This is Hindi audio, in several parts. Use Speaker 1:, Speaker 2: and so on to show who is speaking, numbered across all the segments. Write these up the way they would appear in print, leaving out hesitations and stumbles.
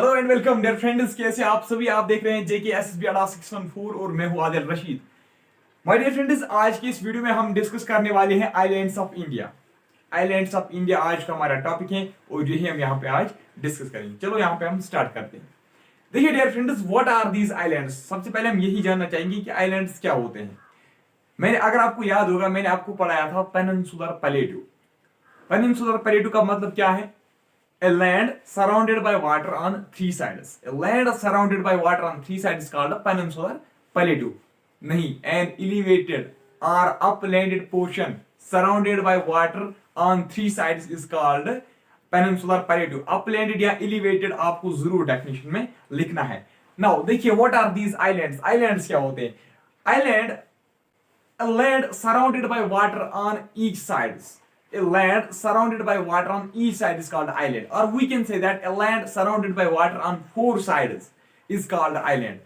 Speaker 1: Hello and welcome dear friends, कैसे आप सभी। आप देख रहे हैं जेके एसएसबी अड्डा 614 और मैं हूं Adil Rashid. My dear friends, आज की इस वीडियो में हम डिस्कस करने वाले हैं islands of India. Islands of India आज का हमारा टॉपिक है और यही हम यहाँ पे आज डिस्कस करेंगे। चलो यहाँ पे हम स्टार्ट करते हैं। देखिए dear friends, what are these islands. सबसे पहले हम यही जानना चाहेंगे कि आइलैंड्स क्या होते हैं। मैंने, अगर आपको याद होगा, मैंने आपको पढ़ाया था पेनिनसुलर प्लेटू। पेनिनसुलर प्लेटू का मतलब क्या है? A land surrounded by water on three sides. A land surrounded by water on three sides is called a peninsular plateau. नहीं, an elevated or uplanded portion surrounded by water on three sides is called peninsular plateau. Uplanded या elevated आपको जरूर डेफिनेशन में लिखना है। Now देखिए, what are these islands? Islands क्या होते हैं? Island, a land surrounded by water on each sides. A land surrounded by water on each side is called island, or we can say that a land surrounded by water on four sides is called island.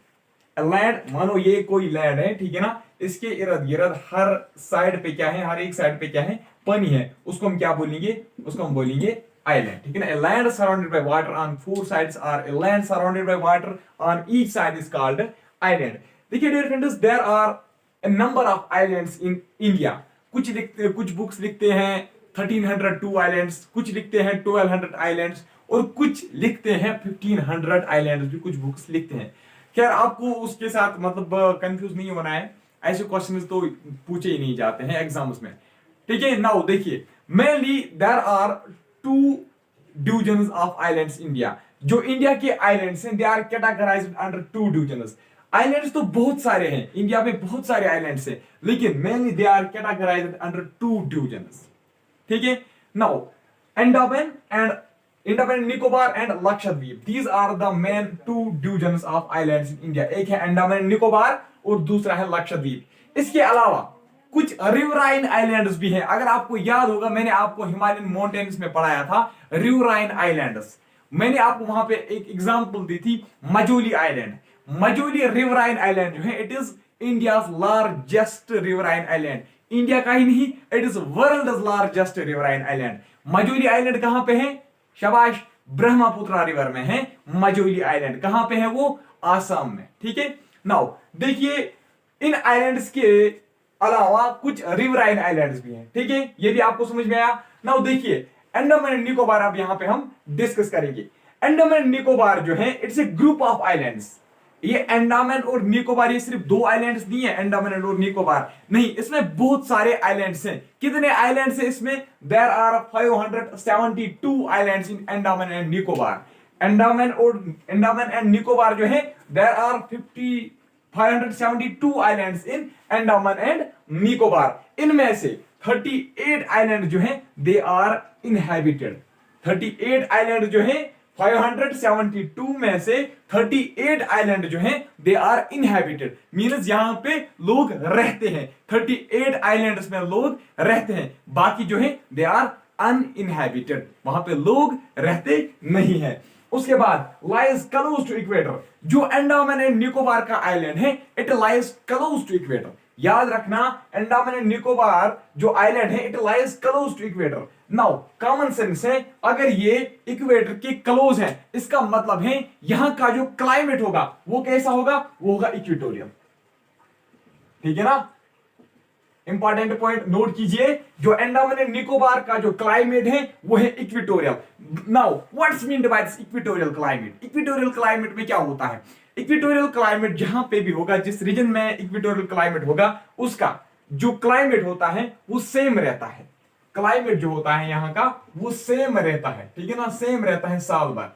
Speaker 1: A land, मानो ये कोई लैंड है, ठीक है ना, इसके इर्द गिर्द हर साइड पे क्या है, हर एक साइड पे क्या है, पानी है, उसको हम क्या बोलेंगे? उसको हम बोलेंगे island, ठीक है ना। A land surrounded by water on four sides or a land surrounded by water on each side is called island. देखिए dear friends, there are a number of islands in India. कुछ बुक्स लिखते हैं 1302 आइलैंड्स, कुछ लिखते हैं 1200 आइलैंड्स और कुछ लिखते हैं 1500 आइलैंड्स भी कुछ बुक्स लिखते हैं। खैर, आपको उसके साथ मतलब कंफ्यूज नहीं होना है, ऐसे क्वेश्चंस तो पूछे ही नहीं जाते हैं एग्जाम्स में, ठीक है। नाउ देखिए, mainly there are two divisions of islands India. जो इंडिया के आइलैंड्स हैं, they are categorized under two divisions. Islands तो बहुत सारे हैं, इंडिया में बहुत सारे आइलैंड्स हैं, लेकिन mainly they are categorized under two divisions, ठीक है। Now Andaman and Nicobar and Lakshadweep, these are the main two divisions of islands in India. एक है अंडमान निकोबार और दूसरा है लक्षद्वीप। इसके अलावा कुछ रिवराइन आइलैंड्स भी हैं। अगर आपको याद होगा, मैंने आपको हिमालयन माउंटेन्स में पढ़ाया था रिवराइन आइलैंड्स। मैंने आपको वहां पे एक एग्जांपल दी थी, Majuli island. Majuli riverine island जो है, it is India's largest riverine island. India का ही नहीं, it is world largest riverine island. Majuli island कहां पे है? शाबाश, ब्रह्मपुत्र रिवर में है मजोली आइलैंड। कहां पे है वो? आसाम में, ठीक है। नाउ देखिए, इन आइलैंड्स के अलावा कुछ रिवराइन आइलैंड्स भी हैं, ठीक है। ये भी आपको समझ में आया। नाउ देखिए, अंडमान एंड निकोबार अब यहां पे हम डिस्कस करेंगे। अंडमान एंड निकोबार जो है, it's a group of islands. ये अंडमान और निकोबार, ये सिर्फ दो आइलैंड्स नहीं है, अंडमान और निकोबार नहीं, इसमें बहुत सारे आइलैंड्स हैं। कितने आइलैंड्स हैं इसमें? There are 572 islands in Andaman and Nicobar. Andaman and Nicobar जो है, there are 572 islands in Andaman and Nicobar. इनमें से 38 आइलैंड जो है, दे आर इनहैबिटेड। 38 आइलैंड जो है, 572 में से 38 आइलैंड जो हैं, दे आर इनहैबिटेड, मींस यहां पे लोग रहते हैं। 38 आइलैंड्स में लोग रहते हैं, बाकी जो है दे आर अनइनहैबिटेड, वहां पे लोग रहते नहीं है। उसके बाद लाइज क्लोज टू इक्वेटर। जो अंडमान एंड निकोबार का आइलैंड है, it lies close to equator. याद रखना, अंडमान एंड निकोबार जो आइलैंड है, it lies close to equator. Now common sense है, अगर ये इक्वेटर के क्लोज है, इसका मतलब है यहां का जो क्लाइमेट होगा वो कैसा होगा? वो होगा इक्वेटोरियल, ठीक है ना। इंपॉर्टेंट पॉइंट नोट कीजिए, जो अंडमान एंड निकोबार का जो क्लाइमेट है वो है equatorial. Now what's meant by this equatorial climate? Equatorial climate में क्या होता है? इक्वेटोरियल क्लाइमेट जहां पे भी होगा, जिस रीजन में इक्वेटोरियल क्लाइमेट होगा, उसका जो क्लाइमेट होता है वो सेम रहता है। क्लाइमेट जो होता है यहां का वो सेम रहता है, ठीक है ना, सेम रहता है साल भर।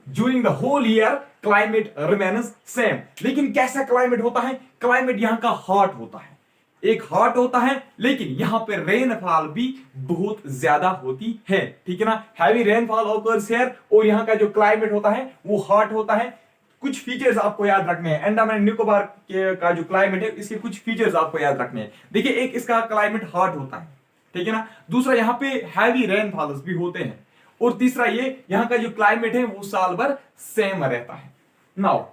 Speaker 1: During the whole year climate remains same. लेकिन कैसा क्लाइमेट होता है? क्लाइमेट यहां का हॉट होता है, एक हॉट होता है, लेकिन यहां पे रेनफॉल भी बहुत ज्यादा होती है, ठीक है ना। हैवी रेनफॉल ऑकर्स हियर, और यहां का जो क्लाइमेट होता है वो हॉट होता है। कुछ फीचर्स आपको याद रखने हैं अंडमान एंड निकोबार के का जो क्लाइमेट है, इसके कुछ फीचर्स आपको याद रखने हैं। देखिए, एक इसका क्लाइमेट हॉट होता है, ठीक है ना। दूसरा, यहाँ पे हैवी रेनफॉल्स भी होते हैं, और तीसरा ये यहाँ का जो क्लाइमेट है वो साल भर सेम रहता है। Now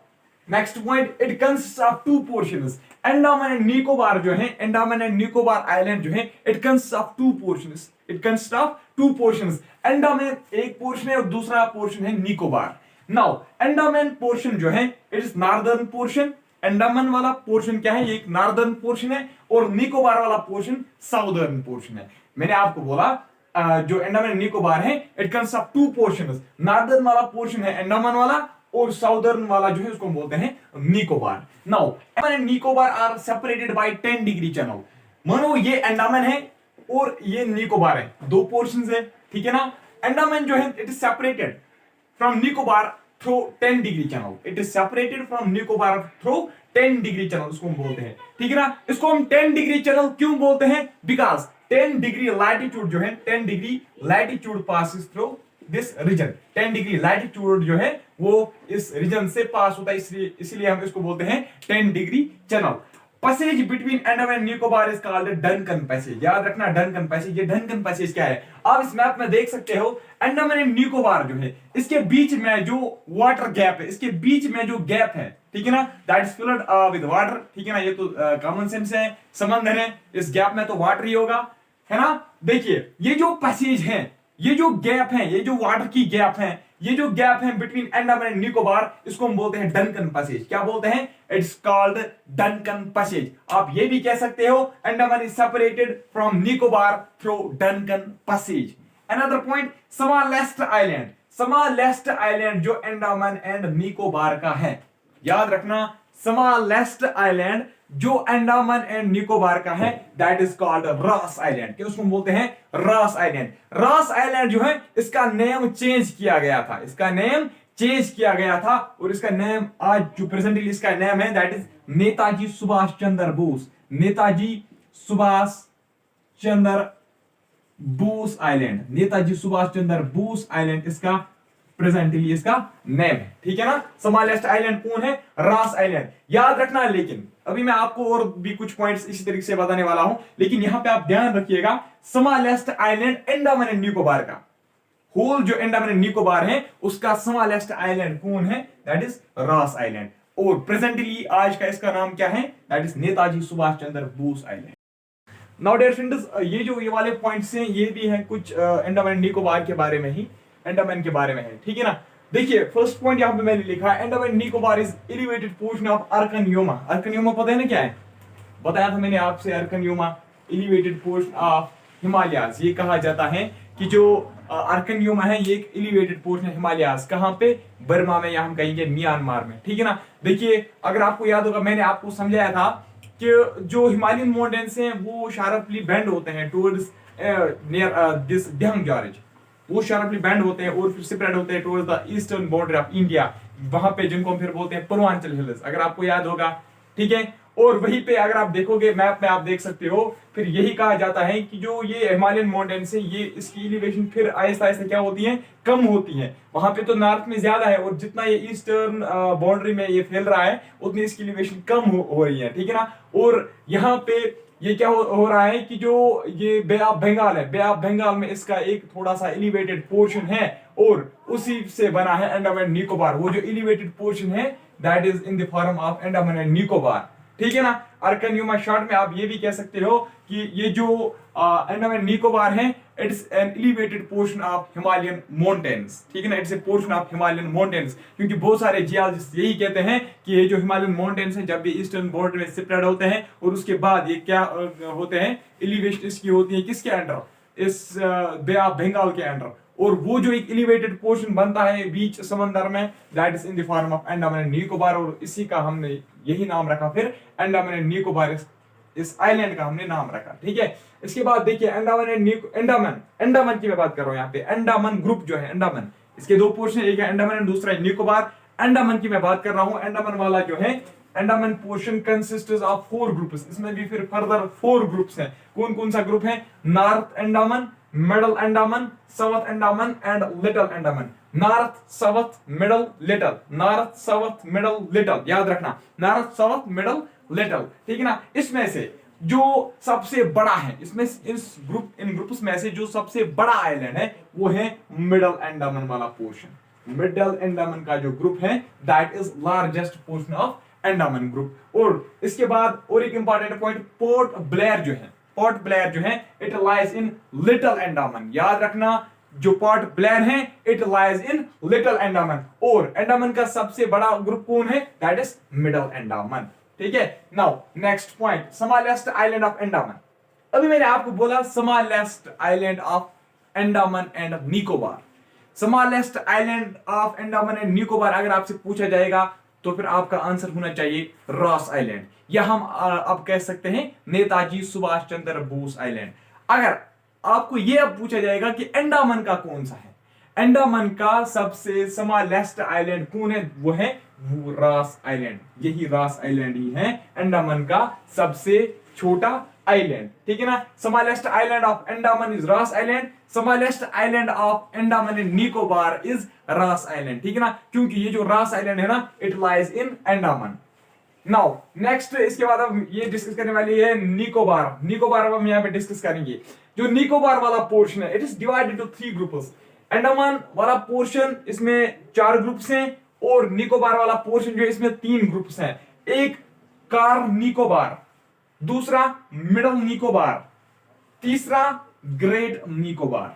Speaker 1: next point, it consist of two portions. Andaman and Nicobar जो है, अंडमान एंड निकोबार आइलैंड जो है, it consist of two portions. It consist of two portions. Andaman एक पोर्शन है और दूसरा पोर्शन है निकोबार। नाउ अंडमान पोर्शन जो है it is northern portion. Andaman वाला पोर्शन क्या है, ये एक नॉर्दर्न पोर्शन है और निकोबार वाला पोर्शन साउदर्न पोर्शन है। मैंने आपको बोला जो अंडमान निकोबार है it consist of two portions. Northern वाला पोर्शन है अंडमान वाला और साउदर्न वाला जो है उसको हम बोलते हैं Nicobar. Now Andaman and Nicobar are separated by 10 degree channel. मानो ये अंडमान है और ये निकोबार है, दो पोर्शंस है, ठीक है ना। अंडमान जो है it is separated from Nicobar through 10 degree channel. It is separated from Nicobar through 10 degree channel उसको हम बोलते हैं, ठीक है ना। इसको हम 10 डिग्री चैनल क्यों बोलते हैं, बिकॉज 10 डिग्री लैटिट्यूड जो है 10 degree latitude passes through this region. 10 degree latitude जो है वो इस रीजन से पास होता है, इसलिए हम इसको बोलते हैं 10 degree channel. Passage between Andaman and Nicobar is called Duncan passage. याद रखना डंकन पैसेज। ये डंकन पैसेज क्या है, आप इस मैप में देख सकते हो अंडमान एंड निकोबार जो है इसके बीच में जो वाटर गैप है, इसके बीच में जो गैप है, ठीक है ना, that is filled with water, ठीक है ना। ये तो कॉमन सेंस है, समंदर है, इस गैप में तो वाटर ही होगा, है ना। देखिए ये जो पैसेज है, ये जो गैप है, ये जो वाटर की गैप है, ये जो गैप है बिटवीन अंडमान एंड निकोबार, इसको हम बोलते हैं डंकन पैसेज। क्या बोलते हैं, इट्स कॉल्ड डंकन पैसेज। आप ये भी कह सकते हो Andaman is separated from Nicobar through Duncan Passage. Another point, smallest island. Smallest island जो अंडमान एंड निकोबार का है, याद रखना स्मॉल लेस्ट आइलैंड जो अंडमान एंड निकोबार का है that is called Ross island. क्या उसको बोलते हैं, रॉस आइलैंड। रॉस आइलैंड जो है इसका नेम चेंज किया गया था, इसका नेम चेंज किया गया था और इसका नेम आज जो प्रेजेंटली इसका नेम है that is Netaji Subhash Chandra Bose. Netaji Subhash Chandra Bose island, Netaji Subhash Chandra Bose island इसका प्रेजेंटली इसका नेम है, ठीक है ना। स्मॉलेस्ट आइलैंड कौन है, रॉस आइलैंड। याद रखना, लेकिन अभी मैं आपको और भी कुछ पॉइंट्स इसी तरीके से बताने वाला हूं, लेकिन यहां पे आप ध्यान रखिएगा smallest island Andaman and Nicobar का, होल जो अंडमान एंड निकोबार है उसका स्मॉलेस्ट आइलैंड कौन है, दैट इज रॉस आइलैंड। और प्रेजेंटली आज का इसका नाम क्या है, that is Netaji Subhash Chandra Bose island. Now dear friends, ये वाले पॉइंट्स हैं, ये भी हैं कुछ अंडमान एंड निकोबार के बारे में ही, अंडमान के बारे में है, ठीक है ना। देखिए फर्स्ट पॉइंट यहां पे मैंने लिखा है Andaman Nicobar is elevated portion of Arakan Yoma. Arakan Yoma पता है ना क्या है, बताया था मैंने आपसे। Arakan Yoma elevated portion of Himalayas. ये कहा जाता है कि जो अर्कनयोमा है ये एक एलिवेटेड पोर्शन है हिमालयाज। कहां पे, बर्मा में, या हम कहेंगे म्यांमार में, ठीक है ना। देखिए अगर आपको याद होगा मैंने आपको समझाया था कि जो हिमालयन माउंटेन्स हैं वो शार्पली बेंड होते हैं टुवर्ड्स नियर दिस देहंग जॉर्ज, वो शार्पली बैंड होते हैं और फिर स्प्रेड होते हैं towards the eastern border of India, वहां पे जिनको हम फिर बोलते हैं पूर्वांचल हिल्स, अगर आपको याद होगा, ठीक है। और वहीं पे अगर आप देखोगे मैप में आप देख सकते हो, फिर यही कहा जाता है कि जो ये हिमालयन माउंटेन्स है ये इसकी एलिवेशन फिर आहिस्ता आहिस्ता क्या होती है, कम होती है। वहां पे तो नॉर्थ में ज्यादा है और जितना ये ईस्टर्न बाउंड्री में ये फैल रहा है उतनी इसकी एलिवेशन कम हो रही है, ठीक है ना। और यहाँ पे ये क्या हो रहा है कि जो ये बे ऑफ बंगाल है, बे ऑफ बंगाल में इसका एक थोड़ा सा एलिवेटेड पोर्शन है और उसी से बना है अंडमान एंड निकोबार। वो जो एलिवेटेड पोर्शन है that is in the form of Andaman and Nicobar, ठीक है ना। अर्कनयोमा शॉर्ट में आप ये भी कह सकते हो कि ये जो अंडमान एंड निकोबार है it's an elevated portion of Himalayan mountains, ठीक है ना। It's a portion of Himalayan mountains, क्योंकि बहुत सारे जियोलॉजिस्ट यही कहते हैं कि ये जो हिमालयन माउंटेन्स हैं जब भी ईस्टर्न बॉर्डर में स्प्रेड होते हैं और उसके बाद ये क्या होते हैं, एलिवेशन इसकी होती है किसके अंडर, इस बे ऑफ बंगाल के अंडर। और वो जो एक एलिवेटेड पोर्शन बनता है बीच समंदर में that is in the form of Andaman and Nicobar, और इसी का हमने यही नाम रखा फिर अंडमान एंड निकोबार, इस आइलैंड का हमने नाम रखा, ठीक है। इसके बाद देखिए अंडमान की मैं बात कर रहा हूं यहाँ पे। अंडमान ग्रुप जो है, अंडमान, इसके दो पोर्शन, एक है अंडमान एंड दूसरा है निकोबार। अंडमान की मैं बात कर रहा हूं, अंडमान वाला जो है Andaman portion consists of 4 groups. इसमें भी फिर फर्दर 4 ग्रुप्स हैं। कौन कौन सा ग्रुप है, north Andaman, middle Andaman, south Andaman and little Andaman. North south middle little, north south middle little, याद रखना नॉर्थ साउथ मिडल लिटिल, ठीक है ना। इसमें से जो सबसे बड़ा है, इसमें इन ग्रुप्स में से जो सबसे बड़ा आइलैंड है वो है मिडल अंडमान वाला पोर्शन। मिडल अंडमान का जो ग्रुप है that is largest portion of Andaman group. और इसके बाद और एक इंपॉर्टेंट पॉइंट, पोर्ट ब्लेयर जो है, पोर्ट ब्लेयर जो है it lies in little Andaman. याद रखना जो पोर्ट ब्लेयर है it lies in little Andaman, और अंडमान का सबसे बड़ा ग्रुप कौन है, दैट इज मिडिल अंडमान। ठीक है, now next point, smallest island of Andaman. अभी मैंने आपको बोला smallest island of Andaman and Nicobar. Smallest island of Andaman and Nicobar अगर आपसे पूछा जाएगा तो फिर आपका आंसर होना चाहिए रॉस आइलैंड, या हम अब कह सकते हैं नेताजी सुभाष चंद्र बोस आइलैंड। अगर आपको यह अब पूछा जाएगा कि अंडमान का कौन सा है, अंडमान का सबसे स्मॉलेस्ट आइलैंड कौन है, वो है वो रॉस आइलैंड। यही रॉस आइलैंड ही है अंडमान का सबसे छोटा आइलैंड। ठीक है ना, smallest island of Andaman is Ross island, smallest island of Andaman and Nicobar is Ross island. ठीक है ना, क्योंकि ये जो रॉस आइलैंड है ना it lies in Andaman. Now next, इसके बाद हम ये डिस्कस करने वाली है निकोबार। निकोबार अब हम यहाँ पे डिस्कस करेंगे। जो निकोबार वाला पोर्शन है it is divided into 3 groups. Andaman वाला पोर्शन इसमें 4 ग्रुप्स हैं, और निकोबार वाला पोर्शन जो है इसमें 3 ग्रुप्स हैं। एक कार निकोबार, दूसरा मिडल निकोबार, तीसरा great Nicobar.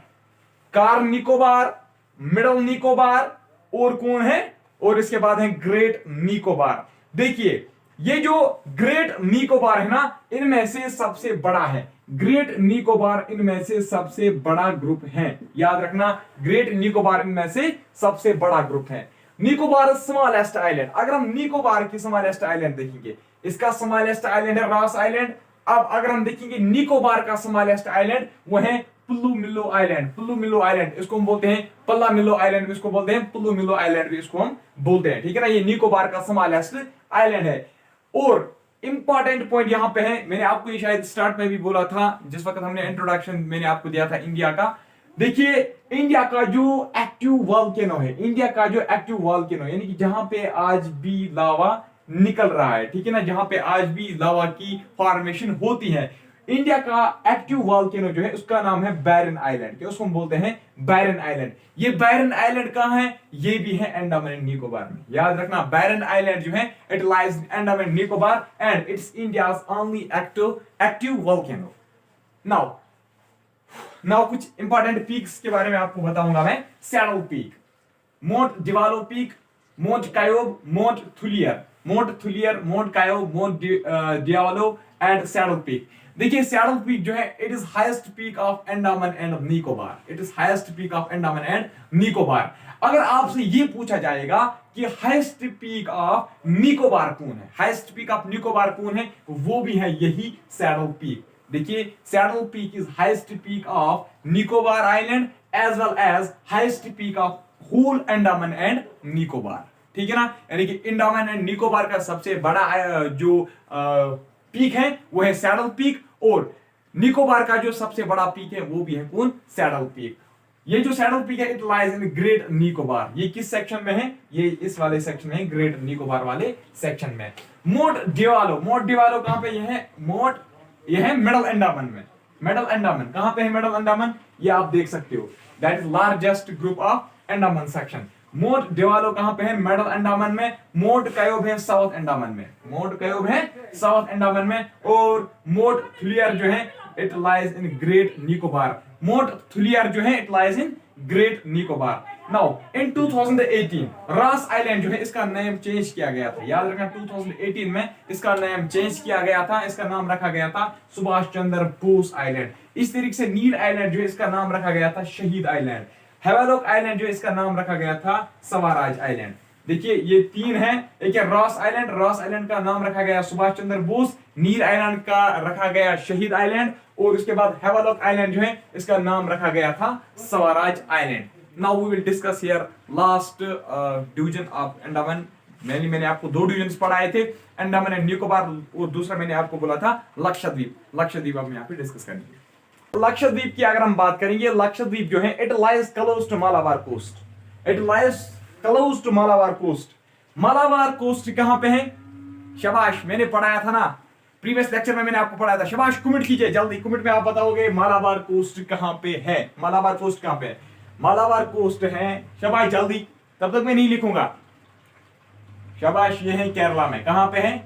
Speaker 1: Car Nicobar, middle Nicobar और कौन है, और इसके बाद है ग्रेट निकोबार। देखिए ये जो ग्रेट निकोबार है ना इनमें से सबसे बड़ा है, ग्रेट निकोबार इनमें से सबसे बड़ा ग्रुप है। याद रखना ग्रेट निकोबार इनमें से सबसे बड़ा ग्रुप है। निकोबार स्मॉलेस्ट आइलैंड, अगर हम निकोबार की स्मॉलेस्ट आइलैंड देखेंगे, इसका स्मॉलेस्ट आइलैंड है रॉस आइलैंड। अब अगर हम देखेंगे निकोबार का स्मॉलेस्ट आइलैंड वो है पुलुमिलो आइलैंड। पुलुमिलो आइलैंड इसको हम बोलते हैं, पल्ला मिलो आइलैंड भी इसको बोलते हैं, पुलुमिलो आइलैंड भी इसको हम बोलते हैं। ठीक है ना, ये निकोबार का स्मॉलेस्ट आइलैंड है। और इंपॉर्टेंट पॉइंट यहां पे है, मैंने आपको ये शायद स्टार्ट में भी बोला था जिस वक्त हमने इंट्रोडक्शन मैंने आपको दिया था इंडिया का। देखिए इंडिया का जो एक्टिव वॉल्केनो है, इंडिया का जो एक्टिव वॉल्केनो यानी कि जहां पे आज भी लावा निकल रहा है, ठीक है ना, जहां पे आज भी लावा की फॉर्मेशन होती है, इंडिया का एक्टिव वॉल्केनो जो है उसका नाम है बैरन आइलैंड, कि उसको हम बोलते हैं बैरन आइलैंड। ये बैरन आइलैंड कहां है, ये भी है अंडमान एंड निकोबार में। याद रखना बैरन आइलैंड जो है it lies in Andaman and Nicobar and it's India's only active volcano. Now कुछ इंपॉर्टेंट पीक्स के बारे में आपको बताऊंगा मैं। सैडल पीक, मोंट दिवालो पीक, मोंट कायोब, मोंट थुलियर, मोंट कायोब, मोंट दिवालो एंड सैडल पीक। देखिए सैडल पीक जो है it is highest peak of Andaman and Nicobar, it is highest peak of Andaman and Nicobar. अगर आपसे ये पूछा जाएगा कि हाईएस्ट पीक ऑफ निकोबार कौन है, हाईएस्ट पीक ऑफ निकोबार कौन है, वो भी है यही सैडल पीक। देखिए saddle peak is highest peak of Nicobar island as well as highest peak of whole Andaman and Nicobar. ठीक है ना, यानी कि अंडमान एंड निकोबार का सबसे बड़ा जो पीक है वो है सैडल पीक, और निकोबार का जो सबसे बड़ा पीक है वो भी है कौन, सैडल पीक। ये जो सैडल पीक है it lies in great Nicobar. ये किस सेक्शन में है, ये इस वाले सेक्शन में है, ग्रेट निकोबार वाले सेक्शन में। मोंट डिवालो कहां पे, ये है मिडल अंडमान में। मिडल अंडमान कहां पे है, मिडल अंडमान ये आप देख सकते हो, that is largest group of Andaman section. Mount Diavolo कहां पे है, मिडल अंडमान में। मोंट कायोब है साउथ अंडमान में, मोंट कायोब है साउथ अंडमान में। और मोंट थुलियर जो है it lies in great Nicobar, मोंट Thuillier जो है it lies in great Nicobar. Now in 2018 Ross island जो है इसका नेम चेंज किया गया था। याद रखना 2018 में इसका नेम चेंज किया गया था, इसका नाम रखा गया था सुभाष चंद्र बोस आइलैंड। इस तरीके से नील आइलैंड जो है इसका नाम रखा गया था शहीद आइलैंड। हेवेलॉक आइलैंड जो इसका नाम रखा गया था स्वराज आइलैंड। देखिए ये 3 है, एक है रॉस आइलैंड, रॉस आइलैंड का नाम रखा गया सुभाष चंद्र बोस, नील आइलैंड का रखा गया शहीद आइलैंड, और उसके बाद हेवेलॉक आइलैंड जो है इसका नाम रखा गया था Swaraj island. Now we will discuss here last division of Andaman. मैंने आपको 2 डिवीजन पढ़ाए थे, अंडमान एंड निकोबार, और दूसरा मैंने आपको बोला था लक्षद्वीप। लक्षद्वीप अब यहाँ पे डिस्कस करेंगे। लक्षद्वीप की अगर हम बात करेंगे, लक्षद्वीप जो है it lies close to Malabar coast, it lies close to Malabar coast. Malabar coast कहां पे है, शाबाश, मैंने पढ़ाया था ना प्रीवियस लेक्चर में, मैंने आपको पढ़ाया था। शाबाश, कमेंट कीजिए जल्दी, कमेंट में आप बताओगे मालाबार कोस्ट कहां पे है, मालाबार कोस्ट कहां पे है। मालाबार कोस्ट है, शाबाश जल्दी, तब तक मैं नहीं लिखूंगा। शाबाश, ये है केरला में, कहां पे है,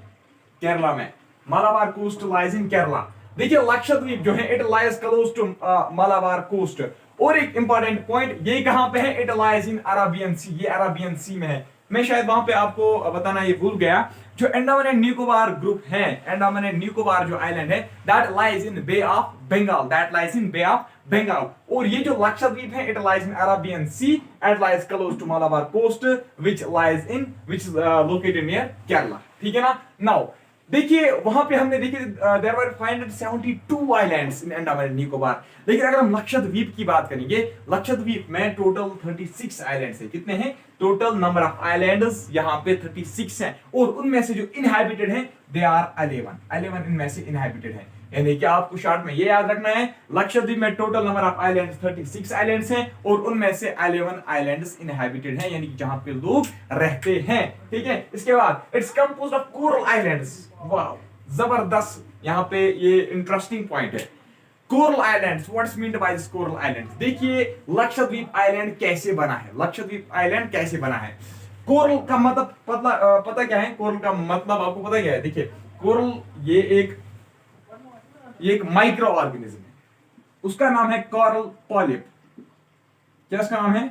Speaker 1: केरला में। Malabar coast lies in Kerala. देखिए लक्षद्वीप जो है it lies close to Malabar coast. और एक इंपॉर्टेंट पॉइंट, ये कहां पे है? It lies in Arabian sea, ये अरेबियन सी में है। मैं शायद वहां पे आपको बताना ये भूल गया, जो अंडमान एंड निकोबार ग्रुप है, अंडमान एंड निकोबार जो आइलैंड है, that lies in bay of Bengal, that lies in bay of Bengal. और ये जो लक्षद्वीप है it lies in Arabian sea and lies close to Malabar coast which is located near Kerala, ठीक है ना। नाउ देखिए वहां पे हमने देखिए there were 572 islands in Andaman and Nicobar. लेकिन अगर हम लक्षद्वीप की बात करेंगे, लक्षद्वीप में टोटल 36 आइलैंड्स है। कितने हैं? टोटल नंबर ऑफ आइलैंड्स यहाँ पे 36 हैं। और उनमें से जो इनहैबिटेड हैं दे आर 11 इनमें से इनहैबिटेड हैं। यानी कि आपको शॉर्ट में ये याद रखना है, लक्षद्वीप में total number of islands 36 islands हैं और उनमें से 11 आइलैंड्स इनहैबिटेड हैं, यानी कि जहां पे लोग रहते हैं, ठीक है। इसके बाद it's composed of coral islands. Wow, जबरदस्त, यहाँ पे ये इंटरेस्टिंग पॉइंट है। Coral islands, what's meant by this coral islands? देखिए लक्षद्वीप आइलैंड कैसे बना है, लक्षद्वीप आइलैंड कैसे बना है। कोरल का मतलब पता क्या है? कोरल का मतलब आपको पता क्या है? देखिए कोरल ये एक माइक्रो ऑर्गेनिज्म है, उसका नाम है कोरल पॉलिप। क्या उसका नाम है?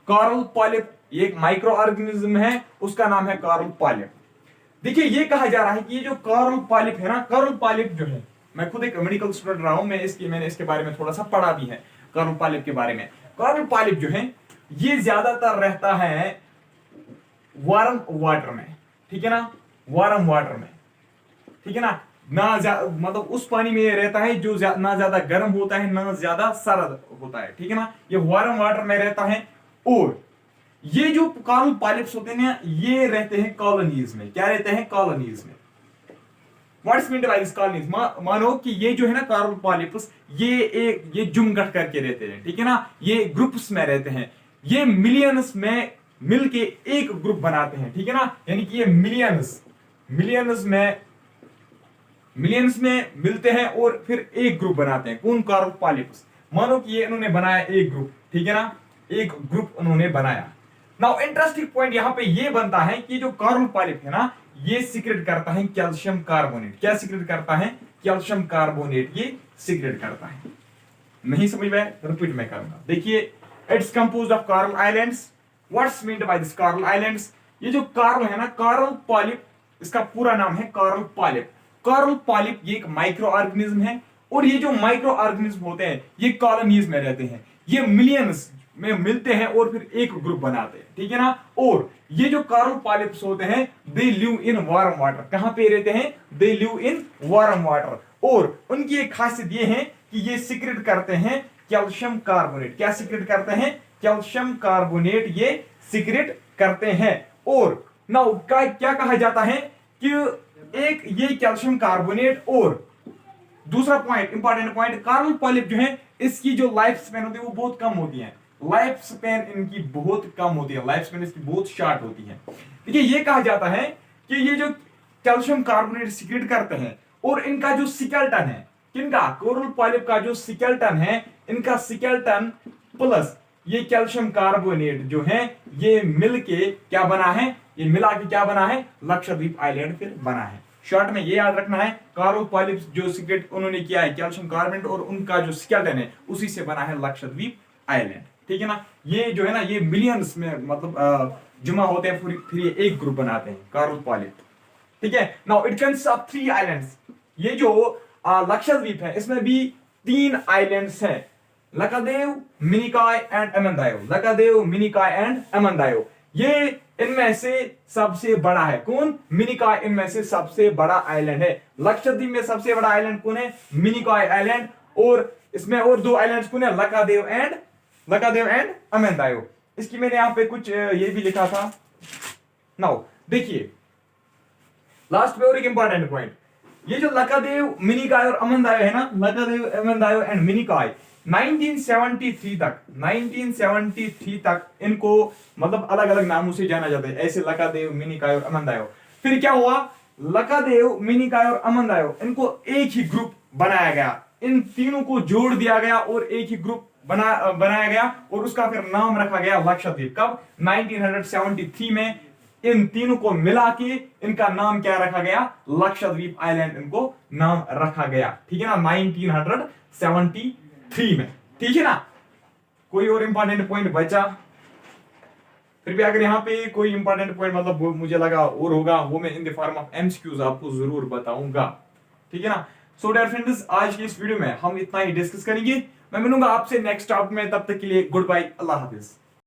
Speaker 1: Coral polyp. ये एक माइक्रो ऑर्गेनिज्म है, उसका नाम है कोरल पॉलिप। देखिए ये कहा जा रहा है कि ये जो कोरल पॉलिप है ना, कोरल पॉलिप जो है, मैं खुद एक मेडिकल स्टूडेंट रहा हूं, मैंने इसके बारे में थोड़ा सा पढ़ा भी है कोरल पॉलिप के बारे में। कोरल पॉलिप जो है ये ज्यादातर रहता है वार्म वाटर में, ठीक है ना, वार्म वाटर में, ठीक है ना। मतलब उस पानी में ये रहता है जो ना ज्यादा गर्म होता है ना ज्यादा सर्द होता है, ठीक है ना। ये वार्म वाटर में रहता है। और ये जो कोरल पॉलिप्स होते हैं ना, ये रहते हैं कॉलोनीज में। क्या रहते हैं? कॉलोनीज में। What's meant by this colonies? मानो कि ये जो है ना कोरल पॉलिप्स, ये जुमगठ करके रहते हैं, ठीक है ना। ये ग्रुप्स में रहते हैं, ये मिलियंस में मिलके एक ग्रुप बनाते हैं, ठीक है ना। यानी कि ये मिलियंस में मिलते हैं और फिर एक ग्रुप बनाते हैं। कौन? Coral polyps. मानो कि ये इन्होंने बनाया एक ग्रुप, ठीक है ना, एक ग्रुप उन्होंने बनाया। नाउ इंटरेस्टिंग पॉइंट यहां पे ये बनता है कि जो कोरल पॉलिप है ना, ये सीक्रेट करता है कैल्शियम कार्बोनेट। क्या सीक्रेट करता है? कैल्शियम कार्बोनेट ये सीक्रेट करता है। नहीं समझ में? रिपीट में करूंगा। देखिए it's composed of coral islands. What's meant by this coral islands? ये जो कोरल है ना, कोरल पॉलिप, इसका पूरा नाम है कोरल पॉलिप। कोरल पॉलिप ये एक माइक्रो ऑर्गेनिज्म है और ये जो माइक्रो ऑर्गेनिज्म होते हैं ये कॉलोनीज में रहते हैं, ये मिलियंस में मिलते हैं और फिर एक ग्रुप बनाते हैं, ठीक है ना। और ये जो कोरल पॉलिप्स होते हैं they live in warm water. कहां पे रहते हैं? They live in warm water. और उनकी एक खासियत ये है कि ये सीक्रेट करते हैं कैल्शियम कार्बोनेट। क्या सीक्रेट करते हैं? कैल्शियम कार्बोनेट ये सीक्रेट करते हैं। और नाउ क्या कहा जाता है कि एक ये कैल्शियम कार्बोनेट और दूसरा point, important point, coral polyp जो है इसकी जो लाइफ स्पैन होती है वो बहुत कम होती है। लाइफ स्पैन इनकी बहुत कम होती है, लाइफ स्पैन इसकी बहुत शॉर्ट होती है। देखिए ये कहा जाता है कि ये जो कैल्शियम कार्बोनेट सीक्रेट करते हैं और इनका जो स्केलेटन है, किनका? कोरल पॉलिप का जो स्केलेटन है, इनका स्केलेटन प्लस ये कैल्शियम कार्बोनेट जो है ये मिलके क्या बना है? ये मिला के क्या बना है? लक्षद्वीप आइलैंड फिर बना है। शॉर्ट में ये याद रखना है, कोरल पॉलिप्स जो सीक्रेट उन्होंने किया है कैल्शियम कार्बोनेट और उनका जो स्केलेटन है उसी से बना है लक्षद्वीप आइलैंड, ठीक है ना। ये जो है ना ये मिलियंस में मतलब जमा होते हैं, फिर ये एक ग्रुप बनाते हैं कोरल पॉलिप, ठीक है। Now it consist of 3 islands. ये जो लक्षद्वीप है इसमें भी 3 आइलैंड्स हैं, लकादेव, मिनिकॉय एंड अमनदायो। लकादेव, मिनिकॉय एंड अमनदायो ये इनमें से सबसे बड़ा है। कौन? मिनिकॉय इनमें से सबसे बड़ा आइलैंड है। लक्षद्वीप में सबसे बड़ा आइलैंड कौन है? मिनिकॉय आइलैंड। और इसमें और 2 आइलैंड्स कौन है? लकादेव एंड अमनदायो। इसकी मैंने यहां पे कुछ ये भी लिखा था। नाउ देखिए लास्ट में और एक इंपॉर्टेंट पॉइंट, ये जो लकादेव, मिनिकॉय और अमनदायो है ना, लकादेव, अमनदायो एंड मिनिकॉय 1973 तक इनको मतलब अलग अलग नामों से जाना जाता है, ऐसे लकादेव, मिनिकॉय और अमनदायो। फिर क्या हुआ? लकादेव, मिनिकॉय और अमनदायो इनको एक ही ग्रुप बनाया गया, इन तीनों को जोड़ दिया गया और एक ही ग्रुप बनाया गया और उसका फिर नाम रखा गया लक्षद्वीप। कब? 1973 में इन तीनों को मिला के इनका नाम क्या रखा गया, लक्षद्वीप आइलैंड इनको नाम रखा गया, ठीक है ना, 1973 में, ठीक है ना। कोई और इंपॉर्टेंट पॉइंट बचा? फिर भी अगर यहाँ पे कोई इंपॉर्टेंट पॉइंट मतलब मुझे लगा और होगा, वो मैं in the form of MCQs आपको जरूर बताऊंगा, ठीक है ना। सो डियर फ्रेंड्स, आज की इस वीडियो में हम इतना ही डिस्कस करेंगे। मैं मिलूंगा आपसे नेक्स्ट टॉपिक में, तब तक के लिए गुड बाय, अल्लाह हाफिज।